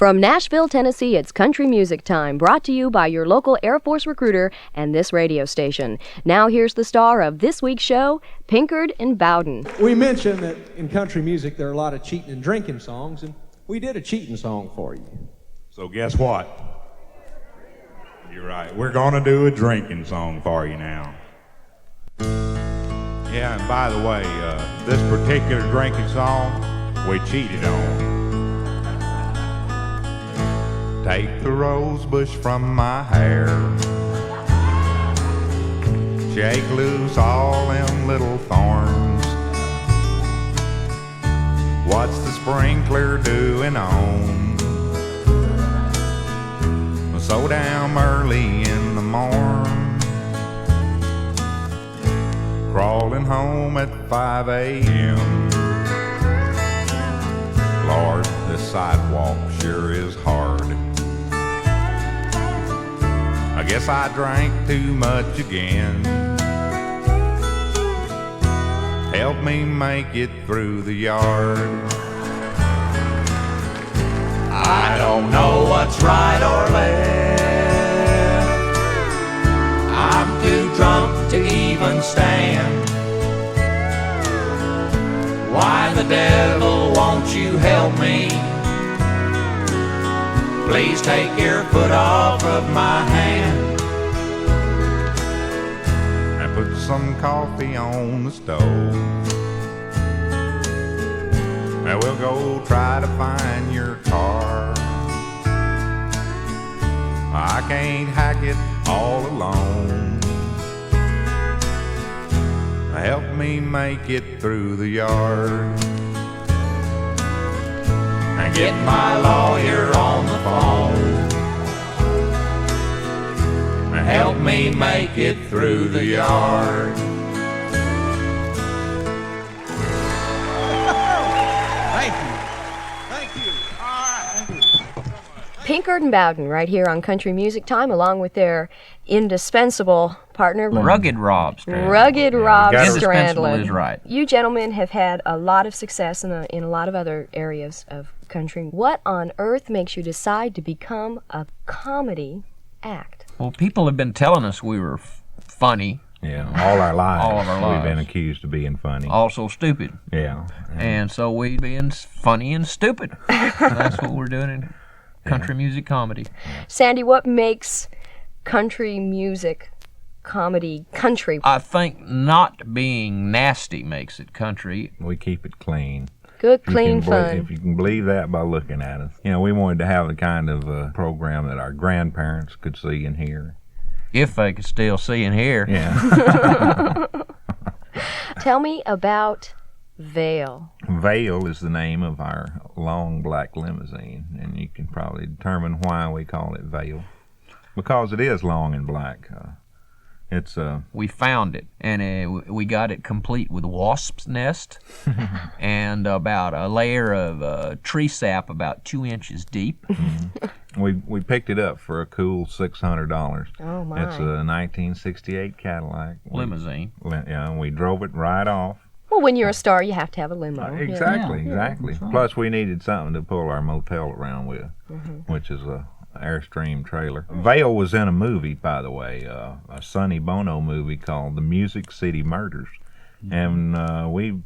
From Nashville, Tennessee, it's Country Music Time, brought to you by your local Air Force recruiter and this radio station. Now here's the star of this week's show, Pinkard and Bowden. We mentioned that in country music there are a lot of cheating and drinking songs, and we did a cheating song for you. So guess what? You're right. We're going to do a drinking song for you now. Yeah, and by the way, this particular drinking song, we cheated on. Take the rose bush from my hair, shake loose all them little thorns. What's the sprinkler doing on so damn early in the morn? Crawling home at 5 a.m. Lord, this sidewalk sure is hard. I guess I drank too much again. Help me make it through the yard. I don't know what's right or left. I'm too drunk to even stand. Why the devil won't you help me? Please take your foot off of my hand and put some coffee on the stove. And we'll go try to find your car. I can't hack it all alone. Help me make it through the yard. And get my lawyer on the phone. And help me make it through the yard. Thank you. Thank you. All right. Thank you. Pinkard and Bowden right here on Country Music Time, along with their indispensable partner, Rugged Rob Strandler. Rugged Rob Indispensable Strandler. is right. You gentlemen have had a lot of success in a lot of other areas of country. What on earth makes you decide to become a comedy act? Well, people have been telling us we were funny, Yeah, all our lives. All of our lives. We've been accused of being funny. also stupid. Yeah. And so we being funny and stupid. That's what we're doing in country music comedy. Sandy, what makes country music comedy country? I think not being nasty makes it country. We keep it clean. Good, If you clean can believe- fun. If you can believe that by looking at us. You know, we wanted to have the kind of program that our grandparents could see and hear. If they could still see and hear. Yeah. Tell me about Vale. Vale is the name of our long black limousine, and you can probably determine why we call it Vale. Because it is long and black. It's We found it, and we got it complete with a wasp's nest and about a layer of tree sap about 2 inches deep. we picked it up for a cool $600. Oh, my. It's a 1968 Cadillac Limousine. Yeah, and we drove it right off. Well, when you're a star, you have to have a limo. Exactly, Yeah, exactly. that's right. Plus, we needed something to pull our motel around with, which is a Airstream trailer. Vale was in a movie, by the way, a Sonny Bono movie called The Music City Murders, and we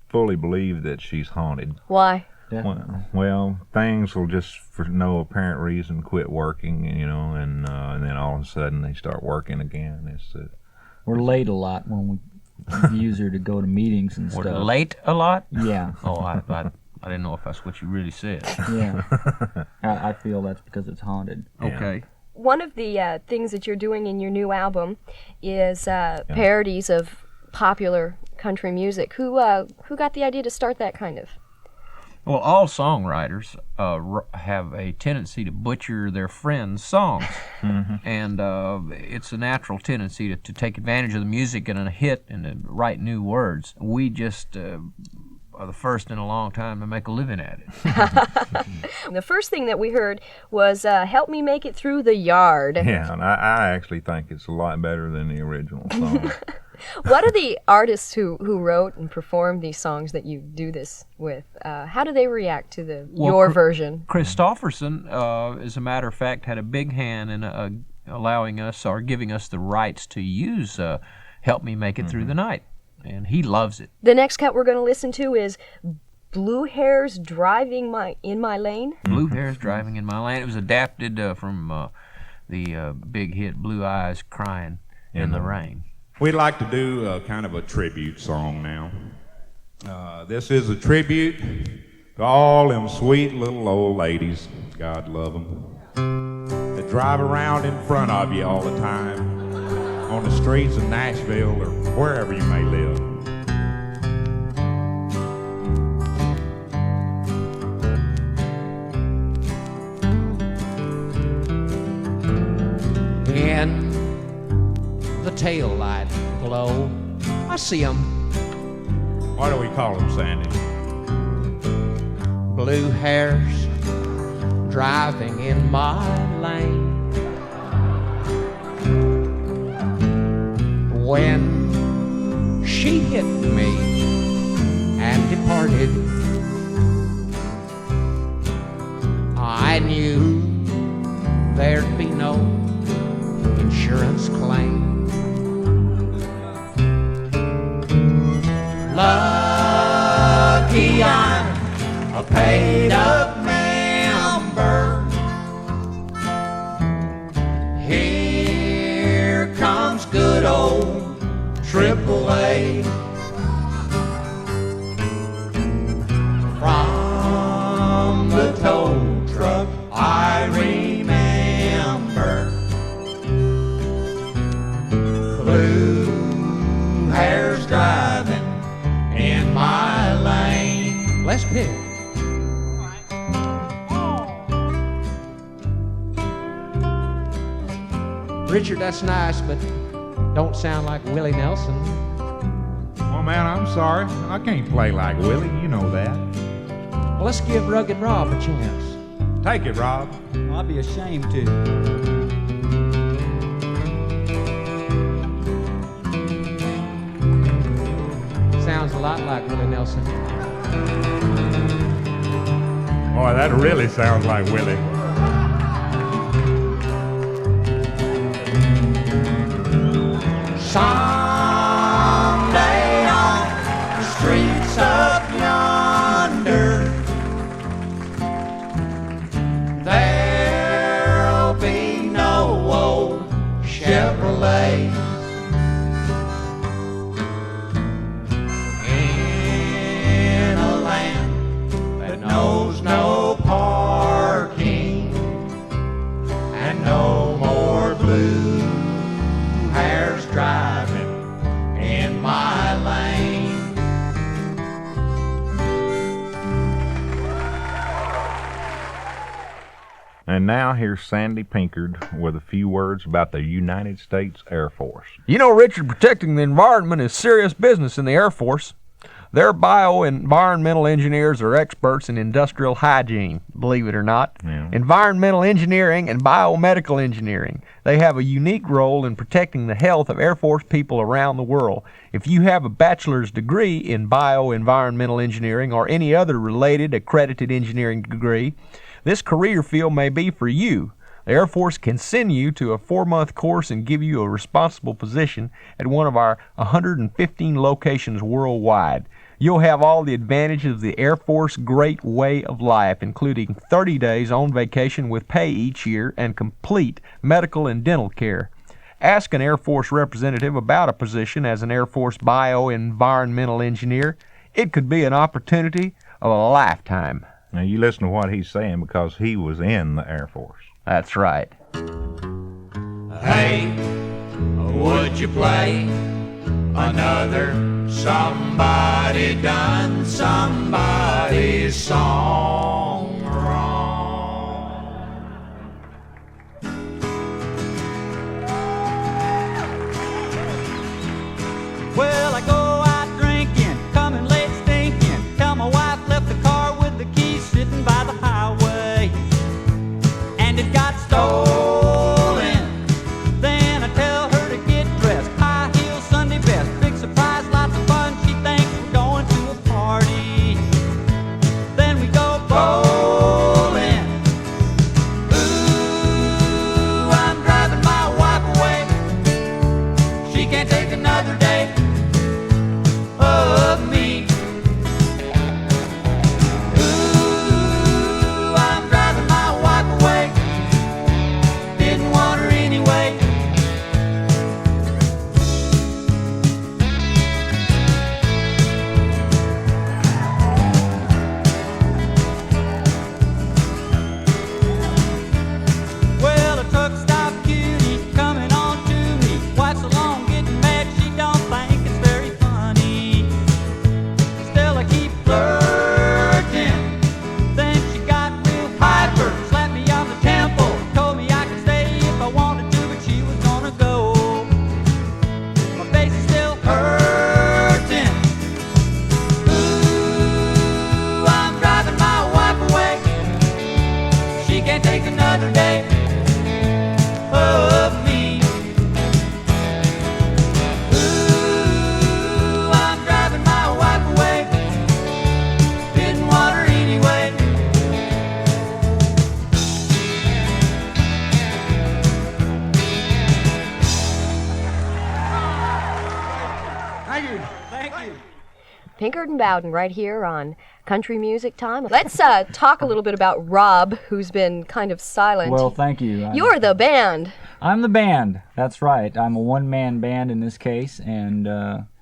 fully believe that she's haunted. Why? Well, things will just, for no apparent reason, quit working, you know, and then all of a sudden they start working again. We're late a lot when we use her to go to meetings and We're stuff. late a lot? Yeah, Oh, I didn't know if that's what you really said. yeah. I feel that's because it's haunted. Okay. One of the things that you're doing in your new album is parodies of popular country music. Who got the idea to start that kind of? Well, all songwriters have a tendency to butcher their friends' songs, and it's a natural tendency to take advantage of the music and a hit and to write new words. We just the first in a long time to make a living at it. The first thing that we heard was Help Me Make It Through the Yard. Yeah, and I actually think it's a lot better than the original song. What are the artists who wrote and performed these songs that you do this with? How do they react to your version? Christofferson, as a matter of fact, had a big hand in allowing us or giving us the rights to use Help Me Make It Through the Night, and he loves it. The next cut we're going to listen to is Blue Hair's Driving in My Lane. Blue Hair's Driving in My Lane. It was adapted from the big hit Blue Eyes Crying in the Rain. We'd like to do kind of a tribute song now. This is a tribute to all them sweet little old ladies, God love them, that drive around in front of you all the time on the streets of Nashville or wherever you may live. In the tail light glow, I see 'em. What do we call them, Sandy? Blue hairs driving in my lane. When she hit me and departed, I knew there'd be no insurance claim. Lucky I'm a paid-up member. Here comes good old AAA. From the tow truck I remember blue hairs driving in my lane. Let's pick. Richard, that's nice, but don't sound like Willie Nelson. Oh man, I'm sorry. I can't play like Willie, you know that. Well, let's give Rugged Rob a chance. Take it, Rob. I'd be ashamed to. Sounds a lot like Willie Nelson. Boy, that really sounds like Willie. Someday on the streets of yonder, there'll be no old Chevrolet. In a land that knows no parking and no more blue hairs driving in my lane. And now here's Sandy Pinkard with a few words about the United States Air Force. You know, Richard, protecting the environment is serious business in the Air Force. Their bioenvironmental engineers are experts in industrial hygiene, believe it or not. Yeah. Environmental engineering and biomedical engineering. They have a unique role in protecting the health of Air Force people around the world. If you have a bachelor's degree in bioenvironmental engineering or any other related accredited engineering degree, this career field may be for you. The Air Force can send you to a 4-month course and give you a responsible position at one of our 115 locations worldwide. You'll have all the advantages of the Air Force great way of life, including 30 days on vacation with pay each year and complete medical and dental care. Ask an Air Force representative about a position as an Air Force bioenvironmental engineer. It could be an opportunity of a lifetime. Now you listen to what he's saying because he was in the Air Force. That's right. Hey, would you play another somebody done somebody's song wrong? Well, I go out drinking, coming late stinking. Tell stolen. Then I tell her to get dressed, high heels, Sunday best, big surprise, lots of fun. She thinks we're going to a party. Then we go bowling. Ooh, I'm driving my wife away. She can't take another day of me. Ooh, I'm driving my wife away. Didn't want her anyway. Well, a truck stop cutie coming on to me. Wife's along getting mad, she don't think it's very funny. Still I keep flirting. Then she got real hyper, slapped me on the temple, told me I could stay if I wanted to, but she was gonna go. My face is still hurting. Ooh, I'm driving my wife away. She can't take another day of me. Ooh, I'm driving my wife away. Didn't want her anyway. Thank you. Thank you. Pinkard and Bowden right here on Country Music Time. Let's talk a little bit about Rob, who's been kind of silent. Well, thank you. You're the band. I'm the band. That's right. I'm a one-man band in this case, and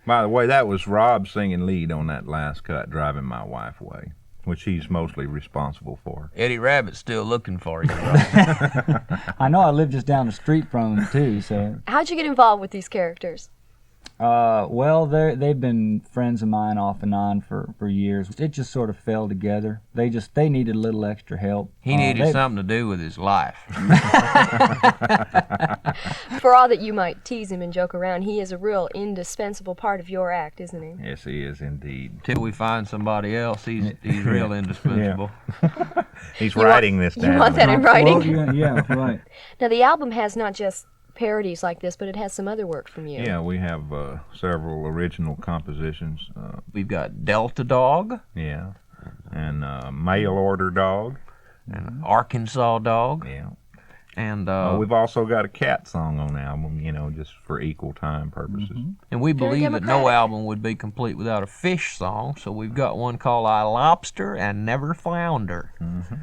By the way, that was Rob singing lead on that last cut, Driving My Wife Away, which he's mostly responsible for. Eddie Rabbit's still looking for you. I know I live just down the street from him too. So, How'd you get involved with these characters? well, they've been friends of mine off and on for years. It just sort of fell together. They needed a little extra help. He needed something to do with his life. For all that you might tease him and joke around, he is a real indispensable part of your act, isn't he? Yes, he is indeed. Till we find somebody else, he's real indispensable. He's writing this down. You want that in writing? Well, yeah, right. Now, the album has not just parodies like this, but it has some other work from you. Yeah, we have several original compositions. We've got Delta Dog. Yeah, and Mail Order Dog. And Arkansas Dog. Yeah. And we've also got a cat song on the album, just for equal time purposes. Mm-hmm. And we Very believe that no democratic. album would be complete without a fish song, so we've got one called I Lobster and Never Flounder. Mm-hmm.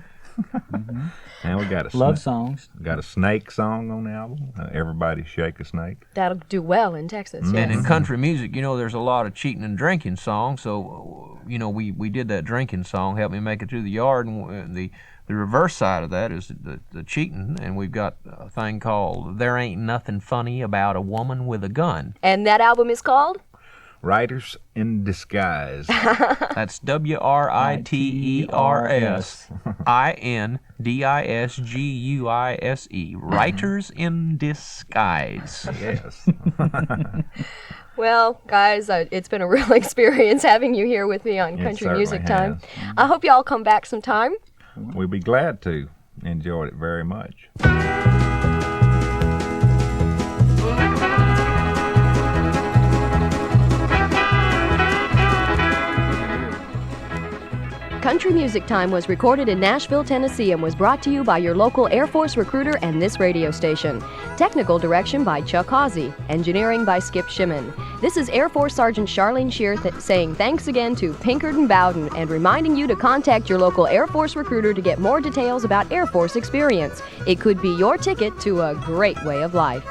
And we got a Love songs. got a snake song on the album. Everybody Shake a Snake. That'll do well in Texas, yes. And in country music, there's a lot of cheating and drinking songs, so, we did that drinking song, Help Me Make It Through the Yard, and the reverse side of that is the cheating, and we've got a thing called There Ain't Nothing Funny About a Woman with a Gun. And that album is called? Writers in Disguise. That's WRITERS INDISGUISE. Writers in Disguise. Yes. Well, guys, it's been a real experience having you here with me on It Country certainly Music Time. has. I hope y'all come back sometime. We'd be glad to. Enjoyed it very much. Country Music Time was recorded in Nashville, Tennessee, and was brought to you by your local Air Force recruiter and this radio station. Technical direction by Chuck Hausey. Engineering by Skip Shimon. This is Air Force Sergeant Charlene Shearer saying thanks again to Pinkard and Bowden and reminding you to contact your local Air Force recruiter to get more details about Air Force experience. It could be your ticket to a great way of life.